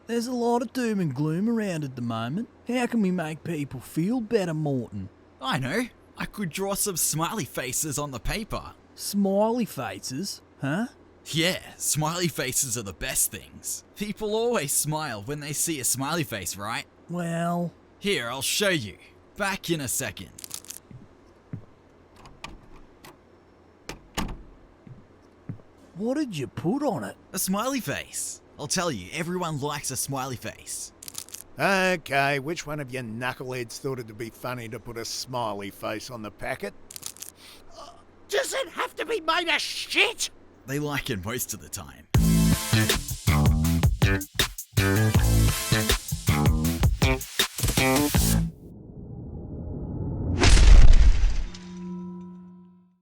There's a lot of doom and gloom around at the moment. How can we make people feel better, Moreton? I know. I could draw some smiley faces on the paper. Smiley faces, huh? Yeah, smiley faces are the best things. People always smile when they see a smiley face, right? Well, Here, I'll show you. Back in a second. what did you put on it? A smiley face. I'll tell you, everyone likes a smiley face. Okay, which one of you knuckleheads thought it'd be funny to put a smiley face on the packet? Does it have to be made of shit? They like it most of the time.